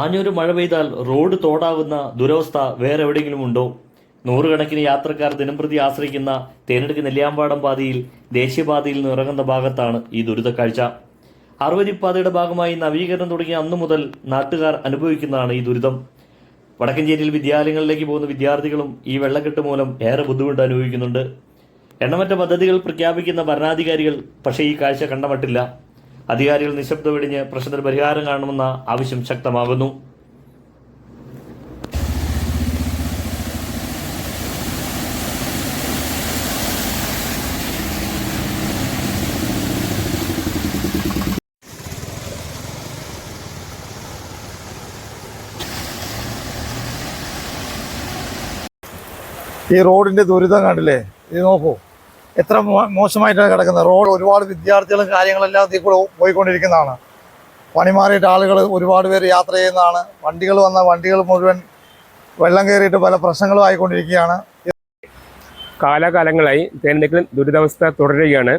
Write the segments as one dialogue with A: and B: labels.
A: ആഞ്ഞൊരു മഴ പെയ്താൽ റോഡ് തോടാവുന്ന ദുരവസ്ഥ വേറെ എവിടെയെങ്കിലും ഉണ്ടോ? നൂറുകണക്കിന് യാത്രക്കാർ ദിനംപ്രതി ആശ്രയിക്കുന്ന തേനെടുക്ക് നെല്ലിയാമ്പാടം പാതയിൽ ദേശീയപാതയിൽ നിന്ന് ഇറങ്ങുന്ന ഭാഗത്താണ് ഈ ദുരിതക്കാഴ്ച. 60 പാതയുടെ ഭാഗമായി നവീകരണം തുടങ്ങിയ അന്നു മുതൽ നാട്ടുകാർ അനുഭവിക്കുന്നതാണ് ഈ ദുരിതം. വടക്കഞ്ചേരിയിൽ വിദ്യാലയങ്ങളിലേക്ക് പോകുന്ന വിദ്യാർത്ഥികളും ഈ വെള്ളക്കെട്ട് മൂലം ഏറെ ബുദ്ധിമുട്ട് അനുഭവിക്കുന്നുണ്ട്. എണ്ണമറ്റ പദ്ധതികൾ പ്രഖ്യാപിക്കുന്ന ഭരണാധികാരികൾ പക്ഷേ ഈ കാഴ്ച കണ്ടമട്ടില്ല. അധികാരികൾ നിശബ്ദം വെടിഞ്ഞ് പ്രശ്നത്തിന് പരിഹാരം കാണണമെന്ന ആവശ്യം ശക്തമാകുന്നു.
B: ഈ റോഡിന്റെ ദുരിതം കണ്ടില്ലേ? ഇത് നോക്കൂ, എത്ര മോശമായിട്ടാണ് കിടക്കുന്നത് റോഡ്. ഒരുപാട് വിദ്യാർത്ഥികളും കാര്യങ്ങളെല്ലാം ഇതിൽ കൂടെ പോയിക്കൊണ്ടിരിക്കുന്നതാണ്. പണി മാറിയിട്ട് ആളുകൾ ഒരുപാട് പേര് യാത്ര ചെയ്യുന്നതാണ്. വണ്ടികൾ വന്ന വണ്ടികൾ മുഴുവൻ വെള്ളം കയറിയിട്ട് പല പ്രശ്നങ്ങളും ആയിക്കൊണ്ടിരിക്കുകയാണ്.
C: കാലാകാലങ്ങളായി തേനെടുക്കിൽ ദുരിതാവസ്ഥ തുടരുകയാണ്.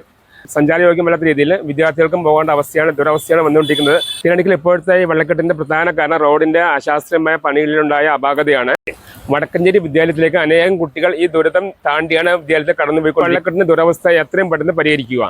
C: സഞ്ചാരയോഗ്യമല്ലാത്ത രീതിയിൽ വിദ്യാർത്ഥികൾക്കും പോകേണ്ട ദുരവസ്ഥയാണ് വന്നുകൊണ്ടിരിക്കുന്നത്. തേനെടുക്കിൽ ഇപ്പോഴത്തെ വെള്ളക്കെട്ടിന്റെ പ്രധാന കാരണം റോഡിന്റെ അശാസ്ത്രീയമായ പണികളിലുണ്ടായ അപാകതയാണ്. വടക്കഞ്ചേരി വിദ്യാലയത്തിലേക്ക് അനേകം കുട്ടികൾ ഈ ദുരിതം താണ്ടിയാണ് വിദ്യാലയത്തിൽ കടന്നുപോയി. വെള്ളക്കെട്ടിന്റെ ദുരവസ്ഥ എത്രയും പെട്ടെന്ന് പരിഹരിക്കുക.